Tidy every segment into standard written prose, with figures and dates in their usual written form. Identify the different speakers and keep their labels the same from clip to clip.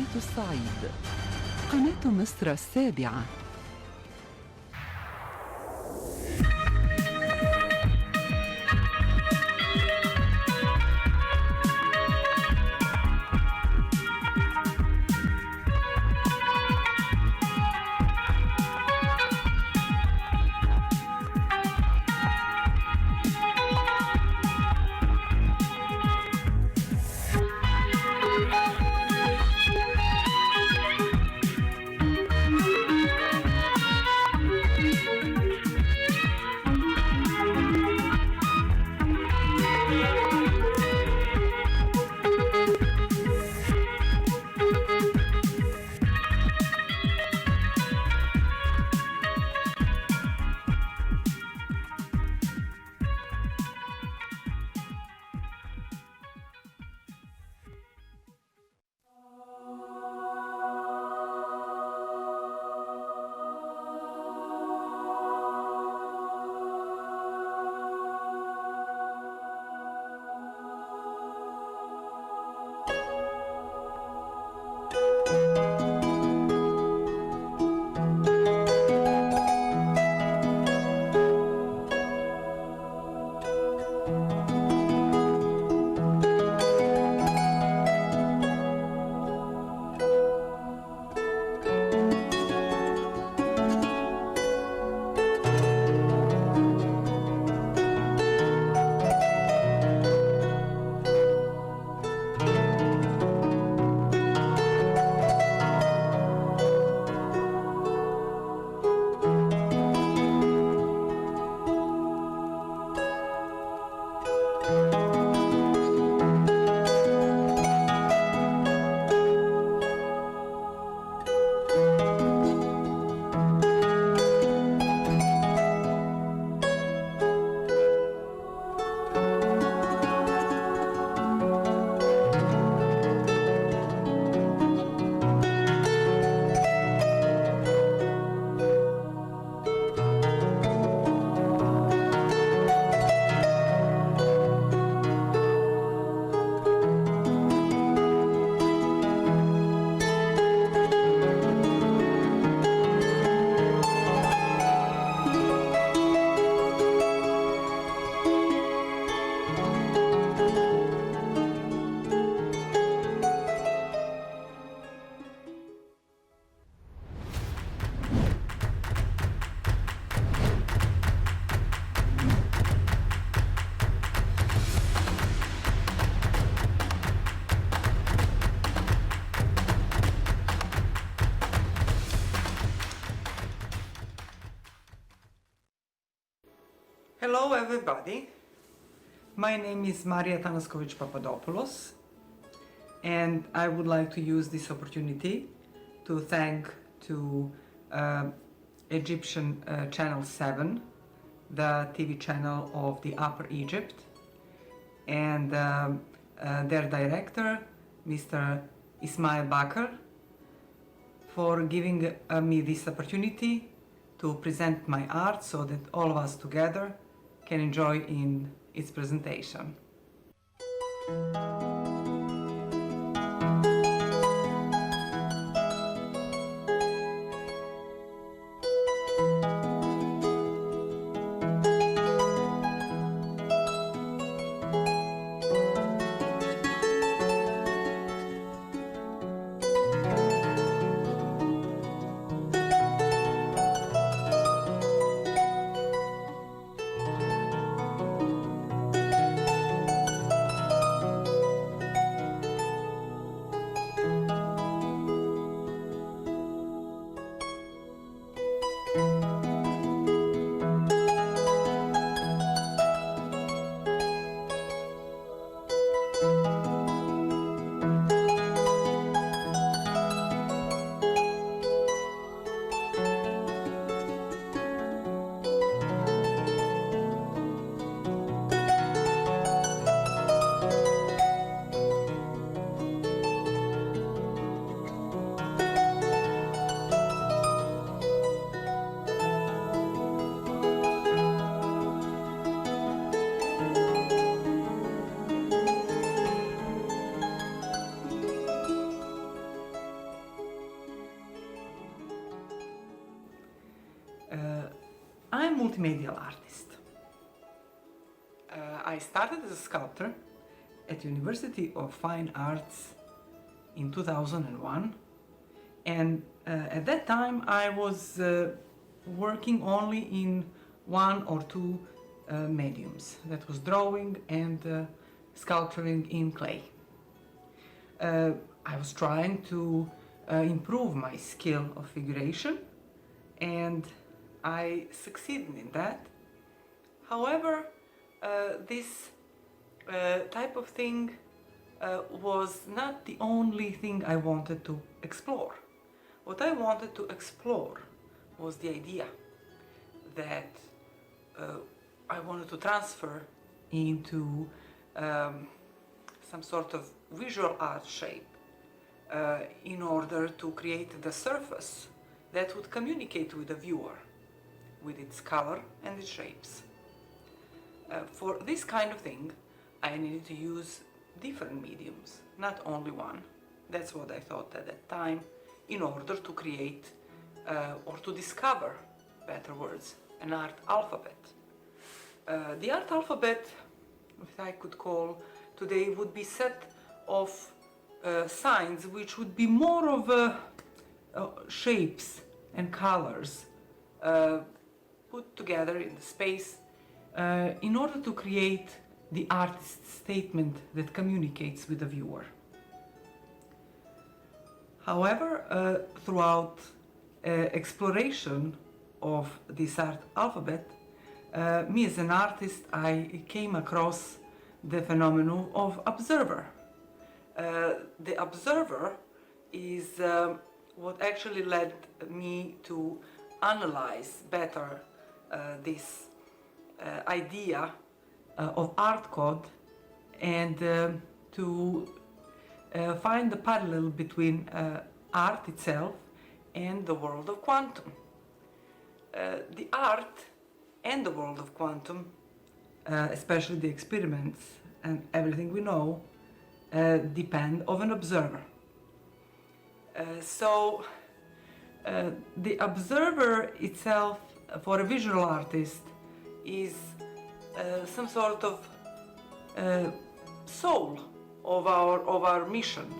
Speaker 1: توقيت الصعيد. قناة مصر السابعة.
Speaker 2: Hello everybody, my name is Marija Tanaskovic Papadopoulos and I would like to use this opportunity to thank to Egyptian Channel 7, the TV channel of the Upper Egypt, and their director, Mr. Ismail Bakr, for giving me this opportunity to present my art so that all of us together can enjoy in its presentation. a multimedial artist. I started as a sculptor at University of Fine Arts in 2001, and at that time I was working only in one or two mediums. That was drawing and sculpturing in clay. I was trying to improve my skill of figuration, and I succeeded in that. However, this type of thing was not the only thing I wanted to explore. What I wanted to explore was the idea that I wanted to transfer into some sort of visual art shape in order to create the surface that would communicate with the viewer, with its color and its shapes. For this kind of thing, I needed to use different mediums, not only one. That's what I thought at that time, in order to create or to discover, better words, an art alphabet. The art alphabet, if I could call today, would be set of signs which would be more of shapes and colors put together in the space in order to create the artist's statement that communicates with the viewer. However, throughout exploration of this art alphabet, me as an artist, I came across the phenomenon of observer. The observer is what actually led me to analyze better this idea of art code and to find the parallel between art itself and the world of quantum. The art and the world of quantum, especially the experiments and everything we know, depend on an observer. So the observer itself for a visual artist is some sort of soul of our mission.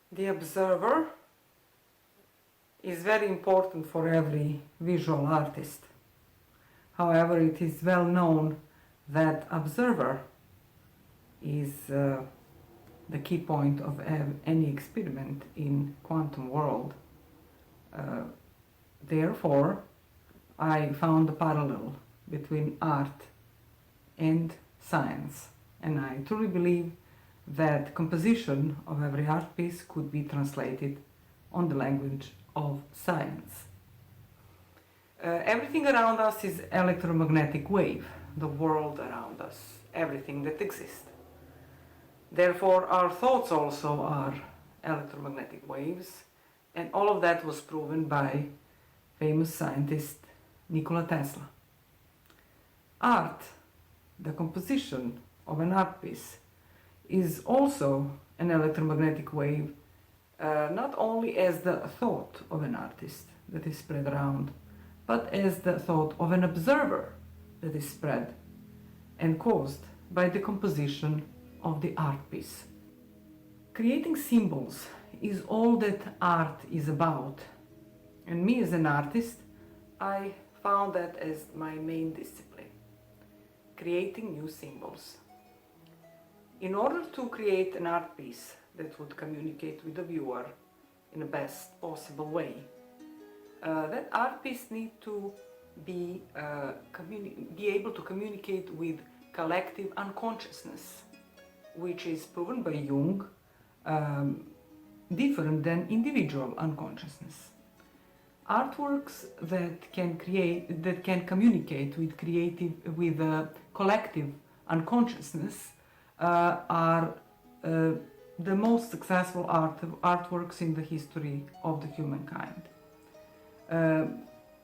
Speaker 2: The observer is very important for every visual artist. However, it is well known that observer is the key point of any experiment in quantum world. Therefore, I found a parallel between art and science, and I truly believe that composition of every art piece could be translated on the language of science. Everything around us is electromagnetic wave, the world around us, everything that exists. Therefore, our thoughts also are electromagnetic waves, And all of that was proven by famous scientist Nikola Tesla. Art, the composition of an art piece, is also an electromagnetic wave, not only as the thought of an artist that is spread around, but as the thought of an observer that is spread and caused by the composition of the art piece. Creating symbols is all that art is about, and me as an artist, I found that as my main discipline, creating new symbols. In order to create an art piece that would communicate with the viewer in the best possible way, that art piece need to be able to communicate with collective unconsciousness, which is proven by Jung different than individual unconsciousness. Artworks that can communicate with collective unconsciousness are the most successful artworks in the history of the humankind.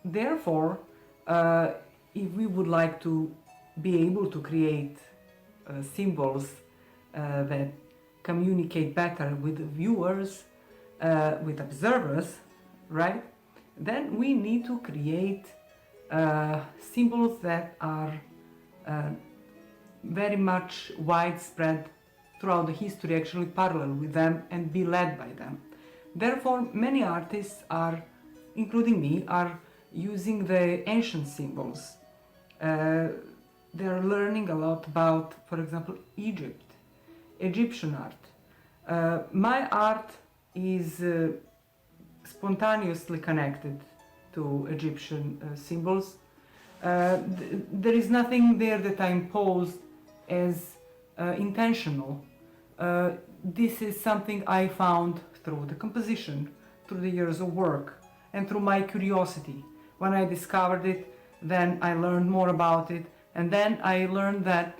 Speaker 2: Therefore, if we would like to be able to create symbols that communicate better with viewers, with observers, right? Then we need to create symbols that are very much widespread throughout the history, actually parallel with them and be led by them. Therefore, many artists are, including me, are using the ancient symbols. They're learning a lot about, for example, Egypt, Egyptian art. My art is spontaneously connected to Egyptian symbols. There is nothing there that I imposed as intentional. This is something I found through the composition, through the years of work, and through my curiosity. When I discovered it, then I learned more about it, and then I learned that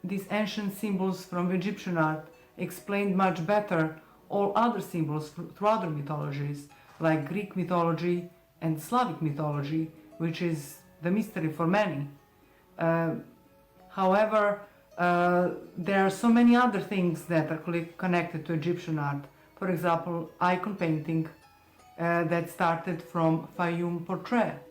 Speaker 2: these ancient symbols from Egyptian art explained much better all other symbols through other mythologies, like Greek mythology and Slavic mythology, which is the mystery for many. However, there are so many other things that are connected to Egyptian art. For example, icon painting that started from Fayum portrait.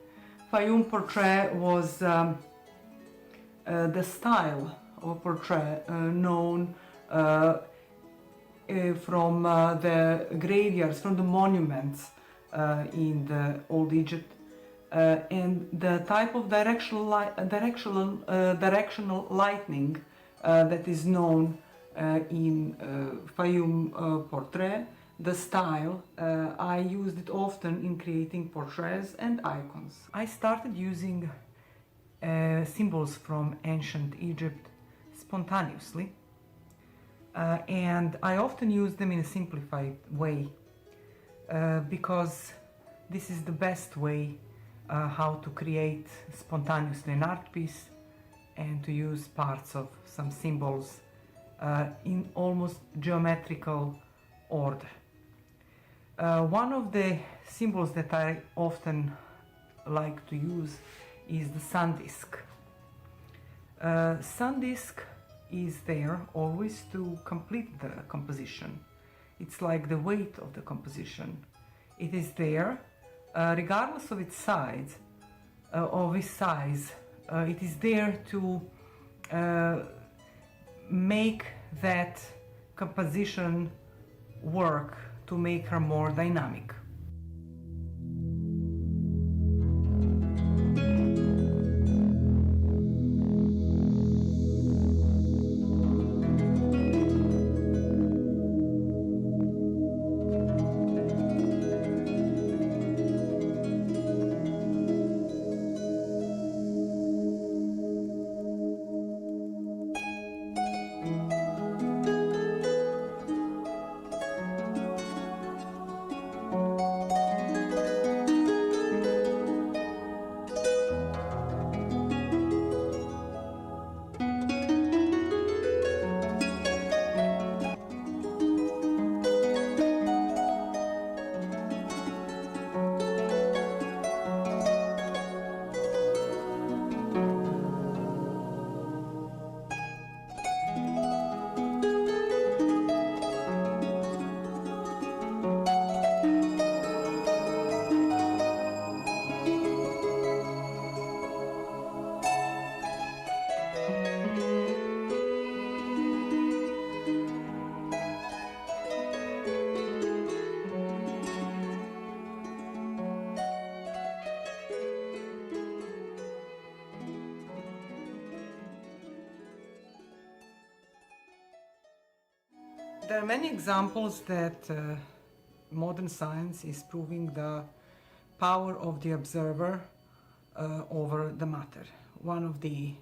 Speaker 2: Fayum portrait was the style of portrait known from the graveyards, from the monuments in the old Egypt, and the type of directional lighting that is known in Fayum portrait, the style, I used it often in creating portraits and icons. I started using symbols from ancient Egypt spontaneously, and I often use them in a simplified way because this is the best way how to create spontaneously an art piece and to use parts of some symbols in almost geometrical order. One of the symbols that I often like to use is the sun disk. Sun disk is there always to complete the composition. It's like the weight of the composition. It is there regardless of its size, it is there to make that composition work, to make her more dynamic. There are many examples that modern science is proving the power of the observer over the matter. One of the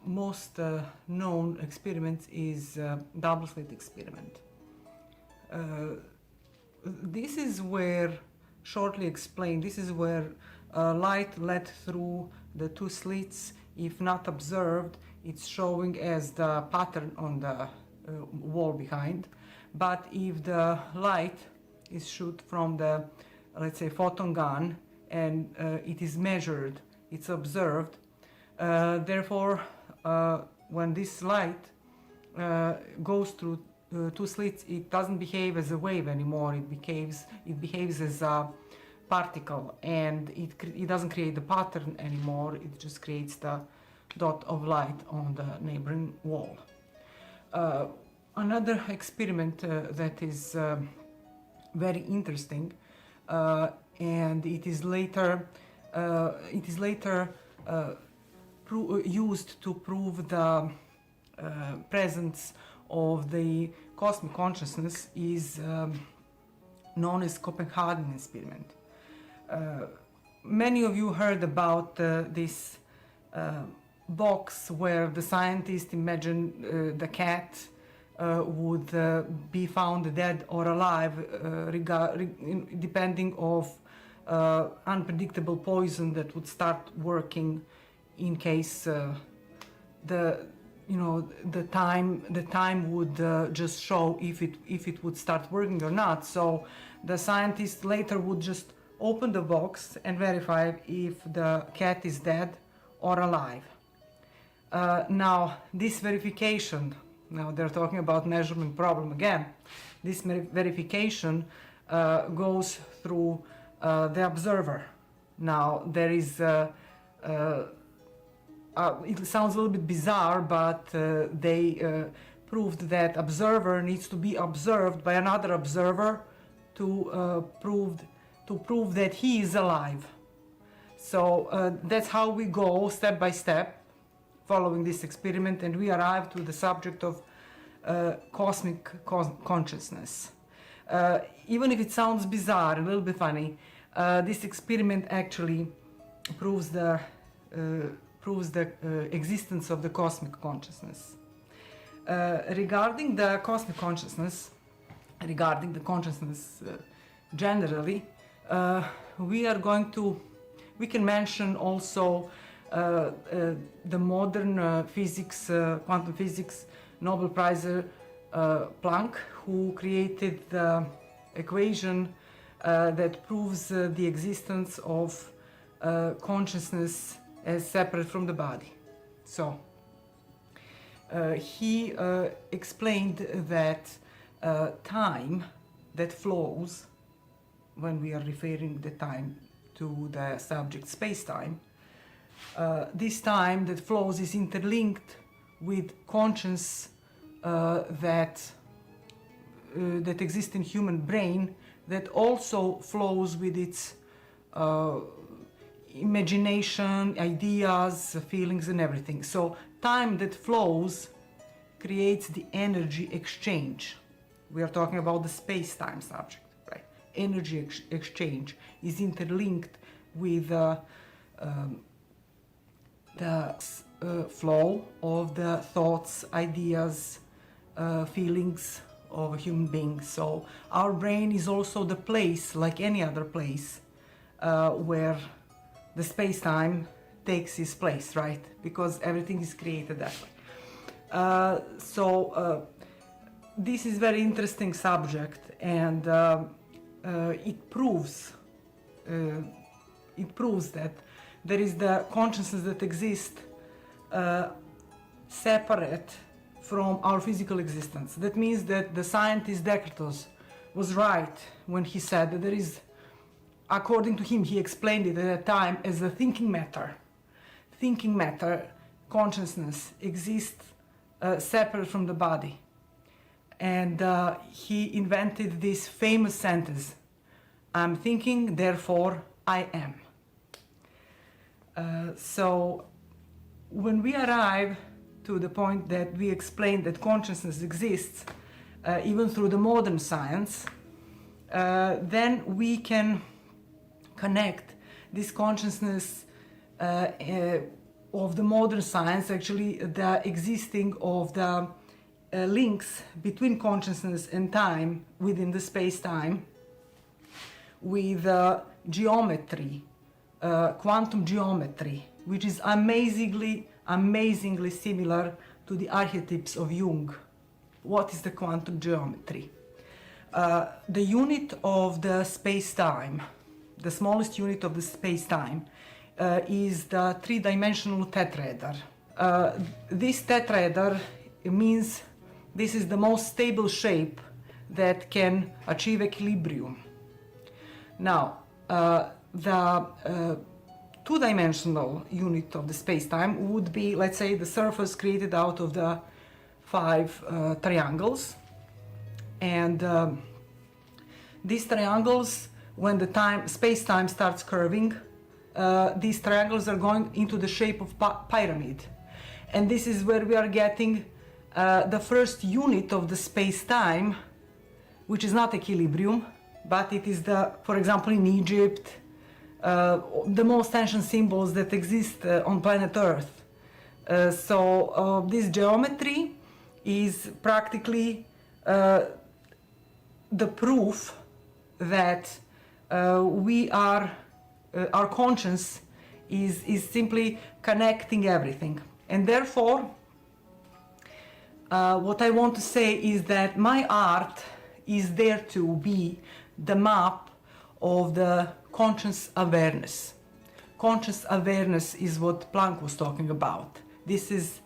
Speaker 2: most known experiments is double slit experiment. This is where, shortly explained, this is where light let through the two slits. If not observed, it's showing as the pattern on the wall behind. But if the light is shoot from the, let's say, photon gun, and it is measured, it's observed, therefore when this light goes through two slits, it doesn't behave as a wave anymore. It behaves as a particle, and it doesn't create the pattern anymore. It just creates the dot of light on the neighboring wall. Another experiment that is very interesting, and it is later used to prove the presence of the cosmic consciousness, is known as Copenhagen experiment. Many of you heard about this box where the scientists imagined the cat would be found dead or alive, depending of unpredictable poison that would start working in case the time would just show if it would start working or not. So the scientists later would just open the box and verify if the cat is dead or alive. Now this verification, now they're talking about measurement problem again, this verification goes through the observer. Now there is it sounds a little bit bizarre, but they proved that observer needs to be observed by another observer to prove that he is alive. So that's how we go step by step following this experiment, and we arrive to the subject of cosmic consciousness. Even if it sounds bizarre, a little bit funny, this experiment actually proves the existence of the cosmic consciousness. Regarding the cosmic consciousness, regarding the consciousness generally, we can mention also the modern physics, quantum physics Nobel Prize Planck, who created the equation that proves the existence of consciousness as separate from the body. So he explained that time that flows, when we are referring the time to the subject space-time, this time that flows is interlinked with conscience that exists in human brain, that also flows with its imagination, ideas, feelings, and everything. So time that flows creates the energy exchange. We are talking about the space-time subject, right? Energy exchange is interlinked with the flow of the thoughts, ideas, feelings of a human being. So our brain is also the place, like any other place, where the space-time takes its place, right? Because everything is created that way. This is very interesting subject, and it proves that there is the consciousness that exists separate from our physical existence. That means that the scientist Descartes was right when he said that there is, according to him, he explained it at a time as a thinking matter. Thinking matter, consciousness, exists separate from the body. And he invented this famous sentence, "I'm thinking, therefore I am." So when we arrive to the point that we explain that consciousness exists even through the modern science, then we can connect this consciousness of the modern science, actually the existing of the links between consciousness and time within the space-time, with geometry, quantum geometry, which is amazingly similar to the archetypes of Jung. What is the quantum geometry? The unit of the space-time, the smallest unit of the space-time, is the three-dimensional tetrahedron. This tetrahedron means this is the most stable shape that can achieve equilibrium. Now, the two-dimensional unit of the space-time would be, let's say, the surface created out of the 5 triangles. And these triangles, when the space-time starts curving, these triangles are going into the shape of pyramid. And this is where we are getting the first unit of the space-time, which is not equilibrium, but it is for example, in Egypt, the most ancient symbols that exist on planet Earth. So this geometry is practically the proof that our conscience is simply connecting everything. And therefore, what I want to say is that my art is there to be the map of the conscious awareness. Conscious awareness is what Planck was talking about. This is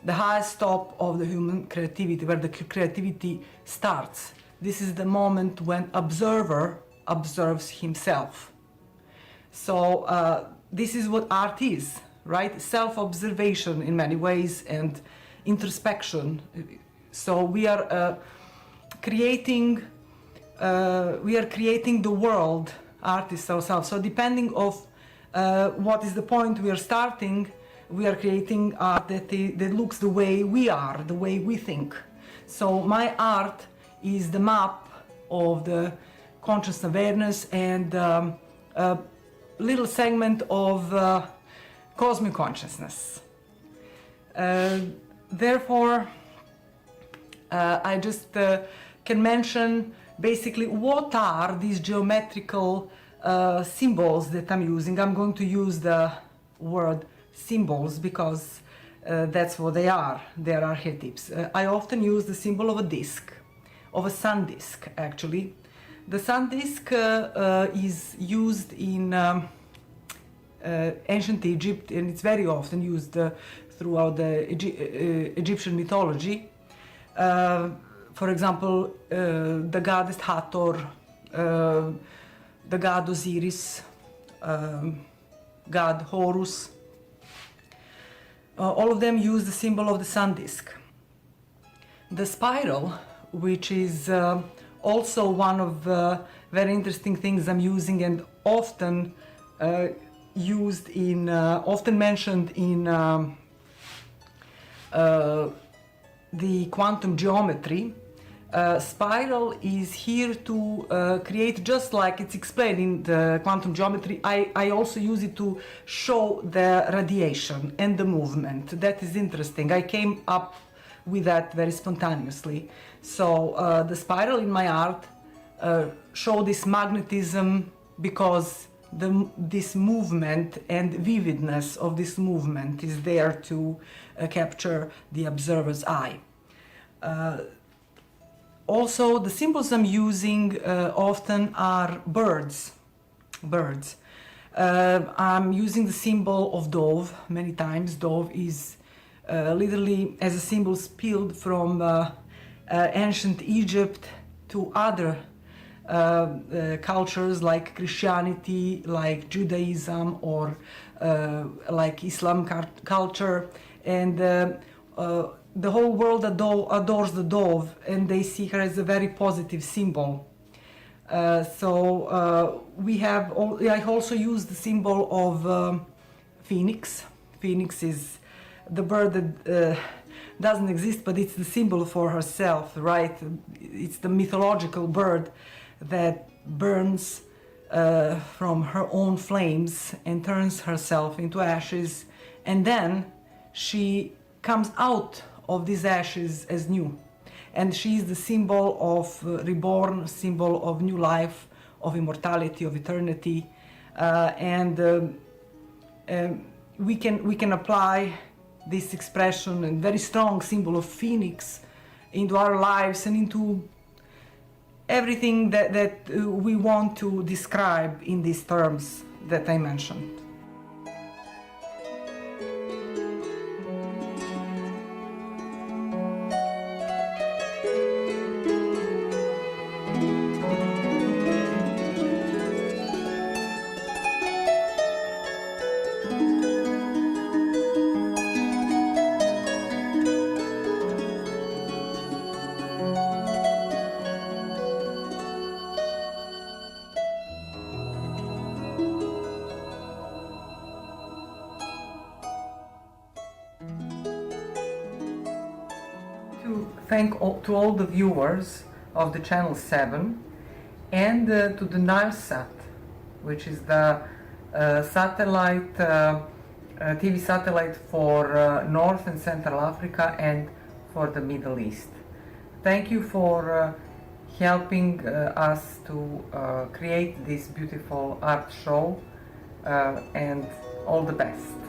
Speaker 2: the highest top of the human creativity, where the creativity starts. This is the moment when observer observes himself. So this is what art is, right? Self-observation in many ways and introspection. So we are creating the world, artists ourselves. So depending of what is the point we are starting, we are creating art that looks the way we are, the way we think. So my art is the map of the conscious awareness and a little segment of cosmic consciousness. Therefore, I just can mention basically what are these geometrical symbols that I'm using. I'm going to use the word symbols because that's what they are. They are archetypes. I often use the symbol of a disk, of a sun disk actually. The sun disk is used in ancient Egypt, and it's very often used throughout the Egyptian mythology. For example, the goddess Hathor, the god Osiris, god Horus, all of them use the symbol of the sun disk. The spiral, which is also one of the very interesting things I'm using and often used in, often mentioned in the quantum geometry. Spiral is here to create, just like it's explained in the quantum geometry, I also use it to show the radiation and the movement. That is interesting. I came up with that very spontaneously. So the spiral in my art show this magnetism because this movement and vividness of this movement is there to capture the observer's eye. Also, the symbols I'm using often are birds. I'm using the symbol of dove many times. Dove is literally as a symbol spilled from ancient Egypt to other cultures like Christianity, like Judaism, or like Islam culture, and the whole world adores the dove, and they see her as a very positive symbol. We have. I also use the symbol of phoenix. Phoenix is the bird doesn't exist, but it's the symbol for herself, right? It's the mythological bird that burns from her own flames and turns herself into ashes, and then she comes out of these ashes as new. And she is the symbol of reborn, symbol of new life, of immortality, of eternity, we can apply this expression and very strong symbol of phoenix into our lives and into everything that we want to describe in these terms that I mentioned. Thank to all the viewers of the channel 7 and to the Nilesat, which is the satellite TV satellite for North and Central Africa and for the Middle East. Thank you for helping us to create this beautiful art show and all the best.